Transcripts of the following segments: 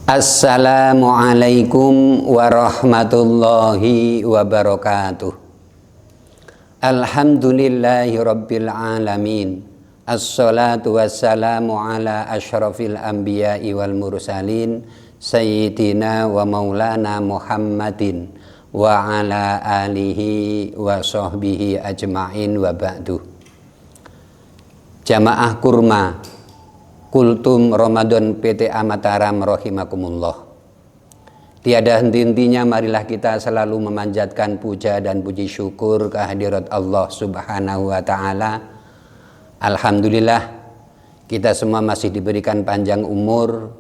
Assalamualaikum warahmatullahi wabarakatuh. Alhamdulillahi rabbil alamin. Assalatu wassalamu ala ashrafil anbiya'i wal mursalin Sayyidina wa maulana Muhammadin wa ala alihi wa sahbihi ajma'in wa ba'du. Jamaah kurma Kultum Ramadan PTA Mataram rahimakumullah. Tiada henti-hentinya marilah kita selalu memanjatkan puja dan puji syukur kehadirat Allah Subhanahu wa taala. Alhamdulillah kita semua masih diberikan panjang umur,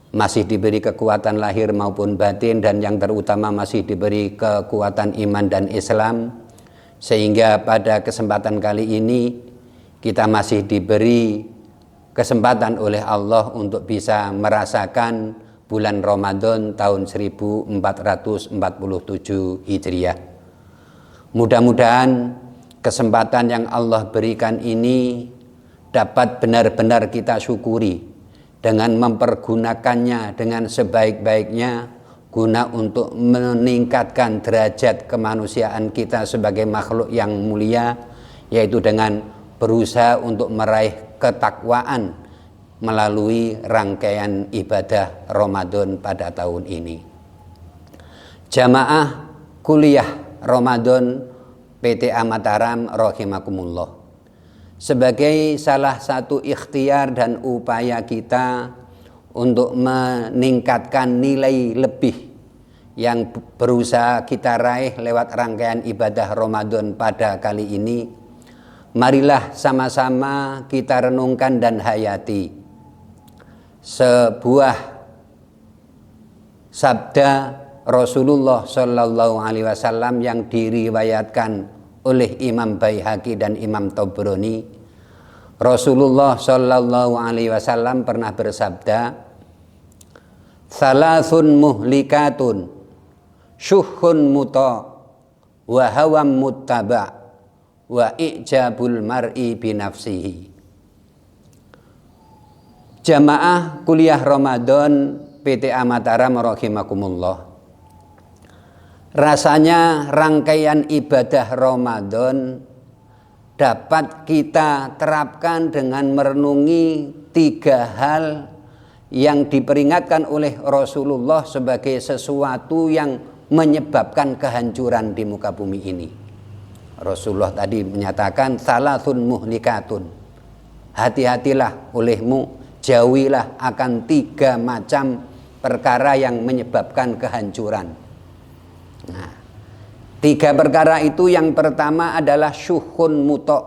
masih diberi kekuatan lahir maupun batin, dan yang terutama masih diberi kekuatan iman dan Islam, sehingga pada kesempatan kali ini kita masih diberi kesempatan oleh Allah untuk bisa merasakan bulan Ramadan tahun 1447 Hijriah. Mudah-mudahan kesempatan yang Allah berikan ini dapat benar-benar kita syukuri dengan mempergunakannya dengan sebaik-baiknya guna untuk meningkatkan derajat kemanusiaan kita sebagai makhluk yang mulia, yaitu dengan berusaha untuk meraih ketakwaan melalui rangkaian ibadah Ramadan pada tahun ini. Jamaah kuliah Ramadan PTA Mataram rahimakumullah. Sebagai salah satu ikhtiar dan upaya kita untuk meningkatkan nilai lebih yang berusaha kita raih lewat rangkaian ibadah Ramadan pada kali ini, marilah sama-sama kita renungkan dan hayati sebuah sabda Rasulullah Shallallahu Alaihi Wasallam yang diriwayatkan oleh Imam Baihaqi dan Imam Tabrani. Rasulullah Shallallahu Alaihi Wasallam pernah bersabda, "Salasun muhlikatun, syuhun muta, wa hawam muttaba', wa ijabul mar'i binafsihi." Jamaah kuliah Ramadan PTA Mataram rahimakumullah. Rasanya rangkaian ibadah Ramadan dapat kita terapkan dengan merenungi 3 hal yang diperingatkan oleh Rasulullah sebagai sesuatu yang menyebabkan kehancuran di muka bumi ini. Rasulullah tadi menyatakan salasun muhlikatun, hati-hatilah olehmu, jauhilah akan 3 macam perkara yang menyebabkan kehancuran. Nah, 3 perkara itu, yang pertama adalah syuhun muto',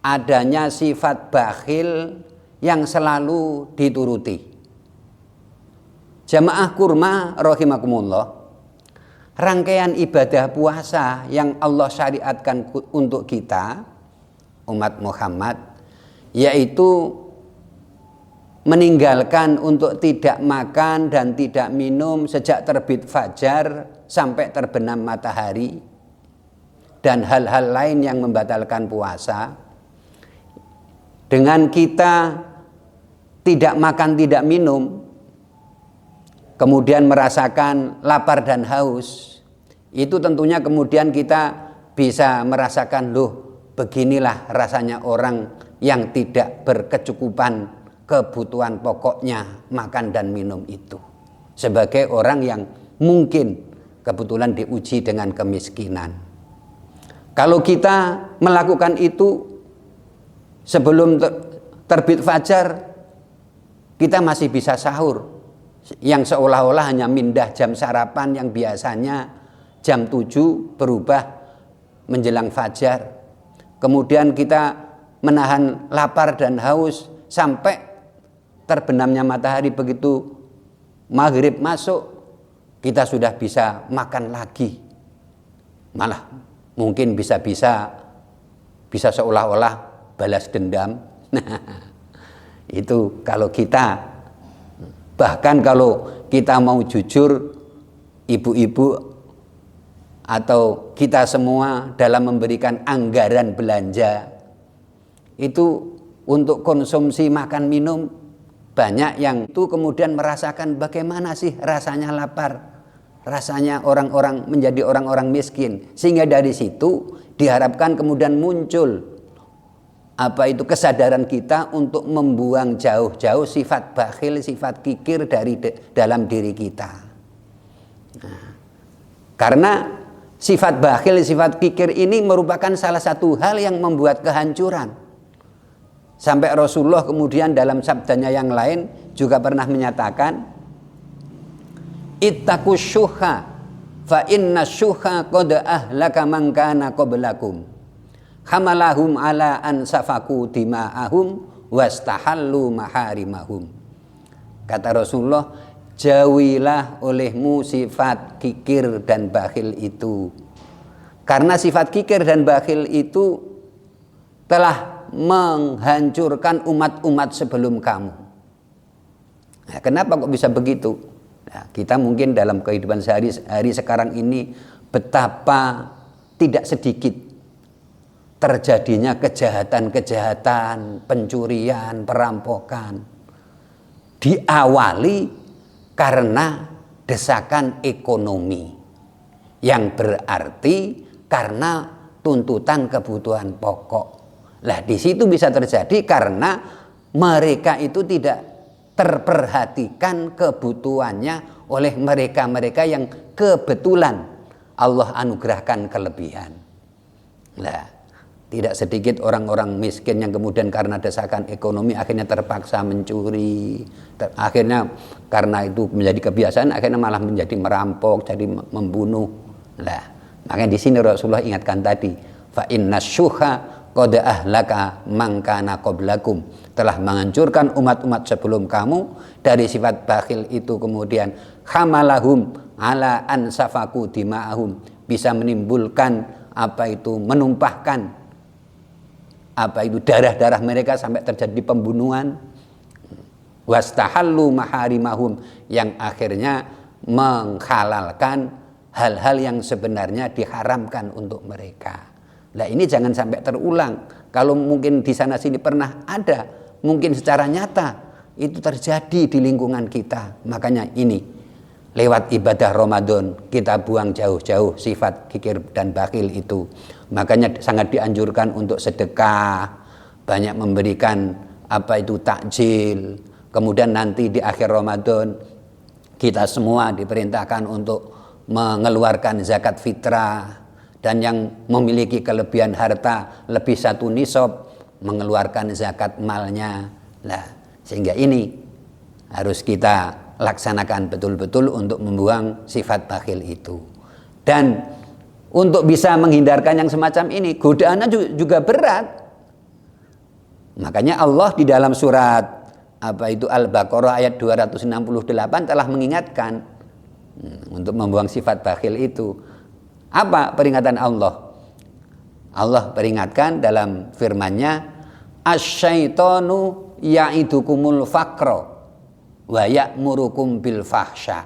adanya sifat bakhil yang selalu dituruti. Jamaah kurma rahimakumullah, rangkaian ibadah puasa yang Allah syariatkan untuk kita umat Muhammad, yaitu meninggalkan untuk tidak makan dan tidak minum sejak terbit fajar sampai terbenam matahari, dan hal-hal lain yang membatalkan puasa. Dengan kita tidak makan tidak minum, kemudian merasakan lapar dan haus, itu tentunya kemudian kita bisa merasakan, loh, beginilah rasanya orang yang tidak berkecukupan kebutuhan pokoknya makan dan minum itu, sebagai orang yang mungkin kebetulan diuji dengan kemiskinan. Kalau kita melakukan itu sebelum terbit fajar, kita masih bisa sahur, yang seolah-olah hanya mindah jam sarapan yang biasanya jam 7 berubah menjelang fajar. Kemudian kita menahan lapar dan haus sampai terbenamnya matahari. Begitu maghrib masuk, kita sudah bisa makan lagi, malah mungkin bisa seolah-olah balas dendam. Itu kalau kita, bahkan kalau kita mau jujur, ibu-ibu atau kita semua dalam memberikan anggaran belanja itu untuk konsumsi makan minum banyak yang itu kemudian merasakan bagaimana sih rasanya lapar, rasanya orang-orang menjadi orang-orang miskin, sehingga dari situ diharapkan kemudian muncul kesadaran kita untuk membuang jauh-jauh sifat bakhil, sifat kikir dari dalam diri kita. Nah, karena sifat bakhil, sifat kikir ini merupakan salah satu hal yang membuat kehancuran. Sampai Rasulullah kemudian dalam sabdanya yang lain juga pernah menyatakan, ittaqus syuha fa inna syuha qad ahlaka man kana qablakum hamalahum ala an safaku dima'ahum wastahallu maharimahum. Kata Rasulullah, jauhilah olehmu sifat kikir dan bakhil itu, karena sifat kikir dan bakhil itu telah menghancurkan umat-umat sebelum kamu. Nah, kenapa kok bisa begitu? Nah, kita mungkin dalam kehidupan sehari-hari sekarang ini betapa tidak sedikit terjadinya kejahatan-kejahatan, pencurian, perampokan diawali karena desakan ekonomi, yang berarti karena tuntutan kebutuhan pokok. Lah di situ bisa terjadi karena mereka itu tidak terperhatikan kebutuhannya oleh mereka-mereka yang kebetulan Allah anugerahkan kelebihan. Nah, tidak sedikit orang-orang miskin yang kemudian karena desakan ekonomi akhirnya terpaksa mencuri, akhirnya karena itu menjadi kebiasaan, akhirnya malah menjadi merampok, jadi membunuh. Nah, makanya di sini Rasulullah ingatkan tadi, fa inna syuha qad ahlaka man kana qablakum, telah menghancurkan umat-umat sebelum kamu. Dari sifat bakhil itu kemudian hamalahum ala an safaku dima'ahum, bisa menimbulkan menumpahkan darah-darah mereka sampai terjadi pembunuhan. Wastahallu maharimahum, yang akhirnya menghalalkan hal-hal yang sebenarnya diharamkan untuk mereka. Nah, ini jangan sampai terulang. Kalau mungkin di sana sini pernah ada, mungkin secara nyata itu terjadi di lingkungan kita. Makanya ini lewat ibadah Ramadan kita buang jauh-jauh sifat kikir dan bakhil itu. Makanya sangat dianjurkan untuk sedekah, banyak memberikan takjil. Kemudian nanti di akhir Ramadan kita semua diperintahkan untuk mengeluarkan zakat fitrah. Dan yang memiliki kelebihan harta lebih 1 nisab mengeluarkan zakat malnya. Nah, sehingga ini harus kita laksanakan betul-betul untuk membuang sifat bakhil itu. Dan untuk bisa menghindarkan yang semacam ini, godaannya juga berat. Makanya Allah di dalam surat Al-Baqarah ayat 268 telah mengingatkan untuk membuang sifat bakhil itu. Apa peringatan Allah? Allah peringatkan dalam firman-Nya, asyaitonu ya'idukumul faqra wa ya'murukum bil fahsya.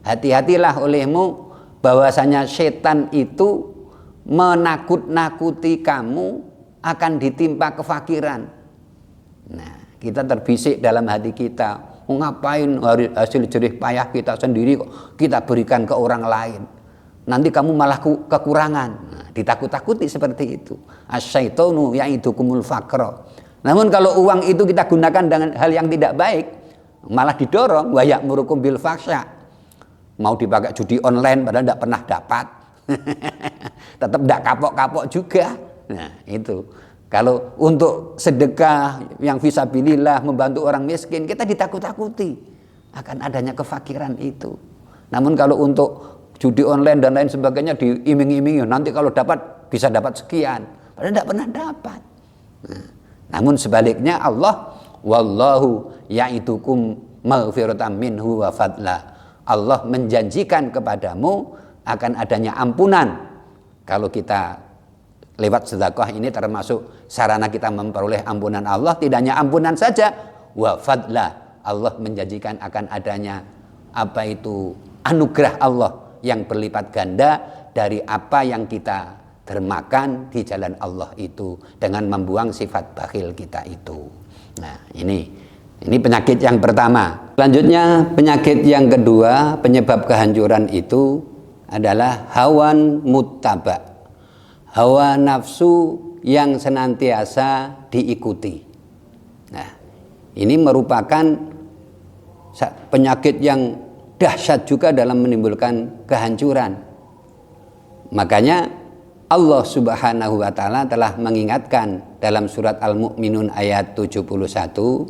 Hati-hatilah olehmu bahwasanya setan itu menakut-nakuti kamu akan ditimpa kefakiran. Nah, kita terbisik dalam hati kita, ngapain hasil jerih payah kita sendiri kok kita berikan ke orang lain? Nanti kamu malah kekurangan. Nah, ditakut-takuti seperti itu. Asyaitonu ya'idukumul faqra. Namun kalau uang itu kita gunakan dengan hal yang tidak baik, malah didorong wa ya'murukum bil fahsya. Mau dipakai judi online padahal tidak pernah dapat. Tetap tidak kapok-kapok juga. Nah, itu. Kalau untuk sedekah yang fisabilillah, membantu orang miskin, kita ditakut-takuti akan adanya kefakiran itu. Namun kalau untuk judi online dan lain sebagainya diiming-imingi, nanti kalau dapat bisa dapat sekian, padahal tidak pernah dapat. Nah, namun sebaliknya Allah, wallahu ya'idukum maghfiratan minhu wa fadla. Allah menjanjikan kepadamu akan adanya ampunan. Kalau kita lewat sedekah ini termasuk sarana kita memperoleh ampunan Allah. Tidak hanya ampunan saja, wa fadla. Allah menjanjikan akan adanya anugerah Allah yang berlipat ganda dari apa yang kita dermakan di jalan Allah itu dengan membuang sifat bakhil kita itu. Nah, ini Ini penyakit yang pertama. Selanjutnya penyakit yang kedua, penyebab kehancuran itu adalah hawan muttaba. Hawa nafsu yang senantiasa diikuti. Nah, ini merupakan penyakit yang dahsyat juga dalam menimbulkan kehancuran. Makanya Allah Subhanahu wa taala telah mengingatkan dalam surat Al-Mu'minun ayat 71.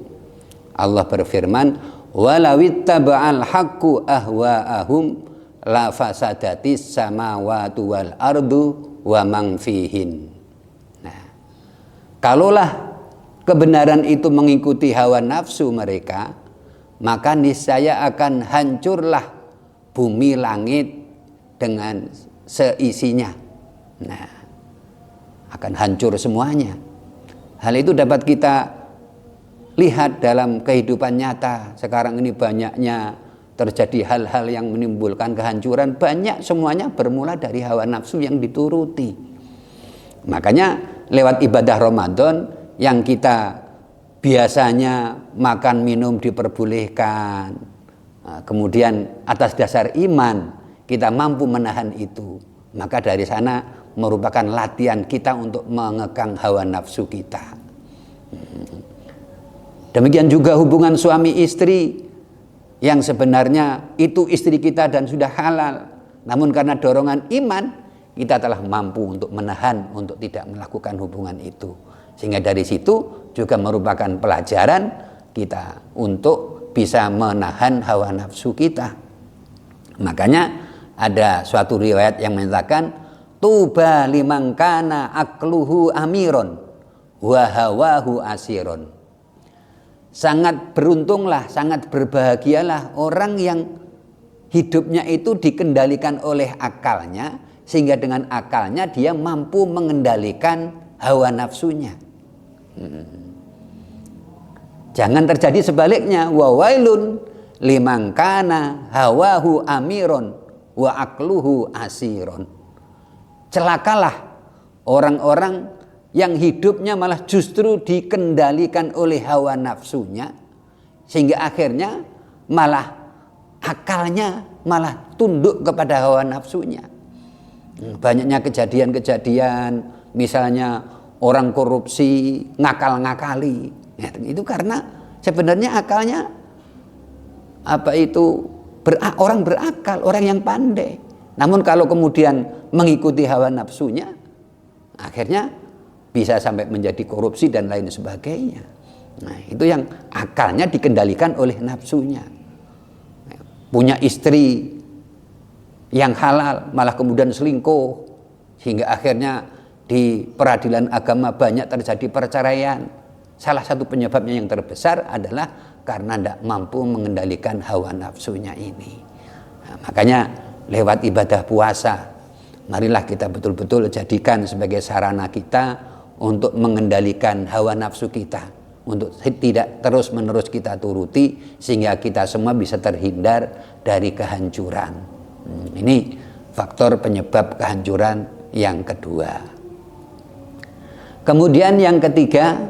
Allah berfirman, "Walawittaba'al haqqu ahwa'ahum la fasadatis samawati wal ardu wa man fihin." Nah, kalaulah kebenaran itu mengikuti hawa nafsu mereka, maka niscaya akan hancurlah bumi langit dengan seisinya. Nah, akan hancur semuanya. Hal itu dapat kita lihat dalam kehidupan nyata. Sekarang ini banyaknya terjadi hal-hal yang menimbulkan kehancuran. Banyak, semuanya bermula dari hawa nafsu yang dituruti. Makanya lewat ibadah Ramadan yang kita biasanya makan minum diperbolehkan, kemudian atas dasar iman kita mampu menahan itu, maka dari sana merupakan latihan kita untuk mengekang hawa nafsu kita. Demikian juga hubungan suami istri yang sebenarnya itu istri kita dan sudah halal, namun karena dorongan iman kita telah mampu untuk menahan untuk tidak melakukan hubungan itu. Sehingga dari situ juga merupakan pelajaran kita untuk bisa menahan hawa nafsu kita. Makanya ada suatu riwayat yang menyatakan, tuba liman kana akluhu amiron wa hawahu asiron. Sangat beruntunglah, sangat berbahagialah orang yang hidupnya itu dikendalikan oleh akalnya, sehingga dengan akalnya dia mampu mengendalikan hawa nafsunya. Jangan terjadi sebaliknya, wa wailun liman kana hawahu amiron wa akluhu asiron. Celakalah orang-orang yang hidupnya malah justru dikendalikan oleh hawa nafsunya, sehingga akhirnya malah akalnya malah tunduk kepada hawa nafsunya. Banyaknya kejadian-kejadian, misalnya orang korupsi ngakal-ngakali, ya, itu karena sebenarnya akalnya orang berakal, orang yang pandai. Namun kalau kemudian mengikuti hawa nafsunya, akhirnya bisa sampai menjadi korupsi dan lain sebagainya. Nah, itu yang akalnya dikendalikan oleh nafsunya. Punya istri yang halal malah kemudian selingkuh, sehingga akhirnya di peradilan agama banyak terjadi perceraian. Salah satu penyebabnya yang terbesar adalah karena tidak mampu mengendalikan hawa nafsunya ini. Nah, makanya lewat ibadah puasa, marilah kita betul-betul jadikan sebagai sarana kita untuk mengendalikan hawa nafsu kita, untuk tidak terus-menerus kita turuti, sehingga kita semua bisa terhindar dari kehancuran. Ini faktor penyebab kehancuran yang kedua. Kemudian yang ketiga,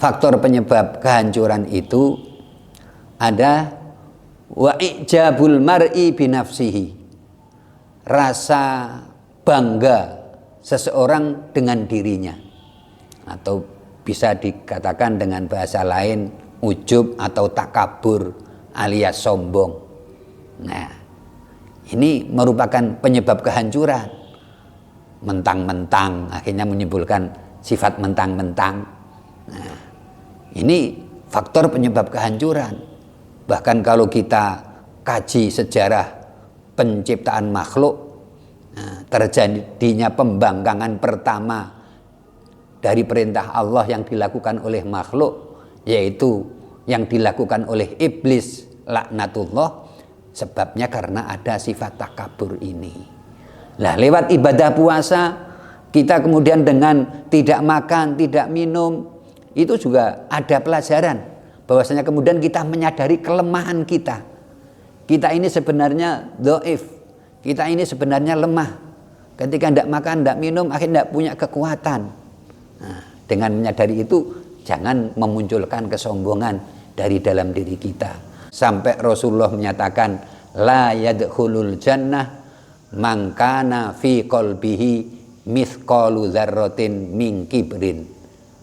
faktor penyebab kehancuran itu ada wa ijabul mar'i binafsihi. Rasa bangga seseorang dengan dirinya, atau bisa dikatakan dengan bahasa lain ujub atau takabur alias sombong. Nah, ini merupakan penyebab kehancuran. Mentang-mentang akhirnya menimbulkan sifat mentang-mentang. Nah, ini faktor penyebab kehancuran. Bahkan kalau kita kaji sejarah penciptaan makhluk, terjadinya pembangkangan pertama dari perintah Allah yang dilakukan oleh makhluk, yaitu yang dilakukan oleh iblis laknatullah, sebabnya karena ada sifat takabur ini. Nah, lewat ibadah puasa kita kemudian dengan tidak makan, tidak minum, itu juga ada pelajaran bahwasanya kemudian kita menyadari kelemahan kita. Kita ini sebenarnya dhaif, kita ini sebenarnya lemah. Ketika tidak makan, tidak minum, akhirnya tidak punya kekuatan. Nah, dengan menyadari itu, jangan memunculkan kesombongan dari dalam diri kita. Sampai Rasulullah menyatakan la yadkhulul jannah man kana fi qalbihi mithqalu dzarratin min kibrin.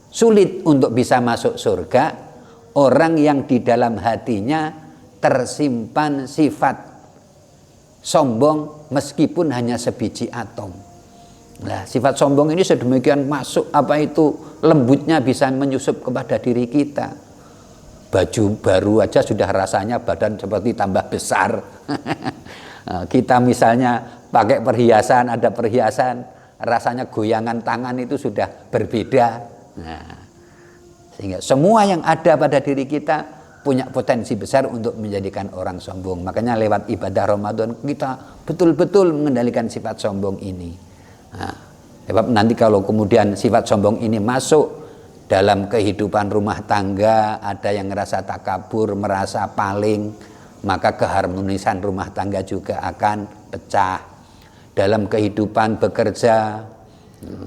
Sulit untuk bisa masuk surga orang yang di dalam hatinya tersimpan sifat sombong meskipun hanya sebiji atom. Nah, sifat sombong ini sedemikian masuk lembutnya bisa menyusup kepada diri kita. Baju baru aja sudah rasanya badan seperti tambah besar. Kita misalnya pakai perhiasan, ada perhiasan, rasanya goyangan tangan itu sudah berbeda. Nah, sehingga semua yang ada pada diri kita punya potensi besar untuk menjadikan orang sombong. Makanya lewat ibadah Ramadan kita betul-betul mengendalikan sifat sombong ini. Nah, sebab nanti kalau kemudian sifat sombong ini masuk dalam kehidupan rumah tangga, ada yang merasa takabur, merasa paling, maka keharmonisan rumah tangga juga akan pecah. Dalam kehidupan bekerja,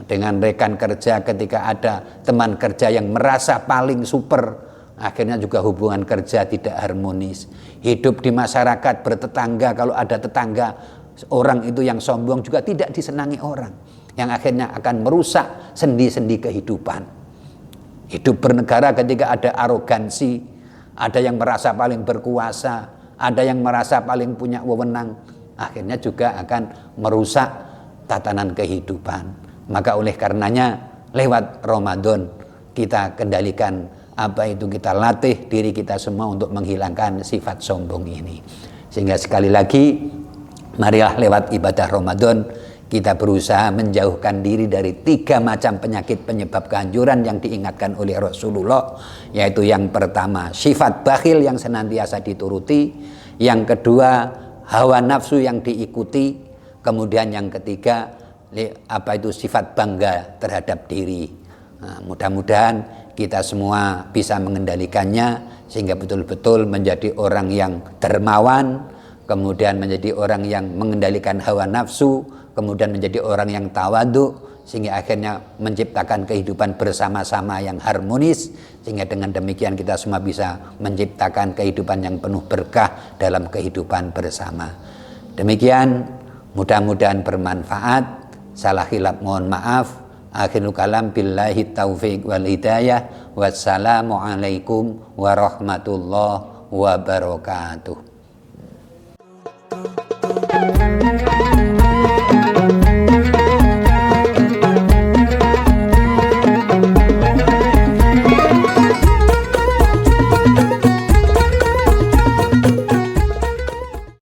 dengan rekan kerja, ketika ada teman kerja yang merasa paling super, akhirnya juga hubungan kerja tidak harmonis. Hidup di masyarakat bertetangga, kalau ada tetangga orang itu yang sombong juga tidak disenangi orang, yang akhirnya akan merusak sendi-sendi kehidupan. Hidup bernegara ketika ada arogansi, ada yang merasa paling berkuasa, ada yang merasa paling punya wewenang, akhirnya juga akan merusak tatanan kehidupan. Maka oleh karenanya lewat Ramadan kita kendalikan kita latih diri kita semua untuk menghilangkan sifat sombong ini. Sehingga sekali lagi marilah lewat ibadah Ramadan kita berusaha menjauhkan diri dari 3 macam penyakit penyebab kehancuran yang diingatkan oleh Rasulullah, yaitu yang pertama sifat bakhil yang senantiasa dituruti, yang kedua hawa nafsu yang diikuti, kemudian yang ketiga sifat bangga terhadap diri. Nah, mudah-mudahan kita semua bisa mengendalikannya sehingga betul-betul menjadi orang yang dermawan, kemudian menjadi orang yang mengendalikan hawa nafsu, kemudian menjadi orang yang tawadhu, sehingga akhirnya menciptakan kehidupan bersama-sama yang harmonis, sehingga dengan demikian kita semua bisa menciptakan kehidupan yang penuh berkah dalam kehidupan bersama. Demikian, mudah-mudahan bermanfaat. Salah khilaf mohon maaf. Akhirul kalam billahi taufiq wal hidayah. Wassalamualaikum warahmatullahi wabarakatuh.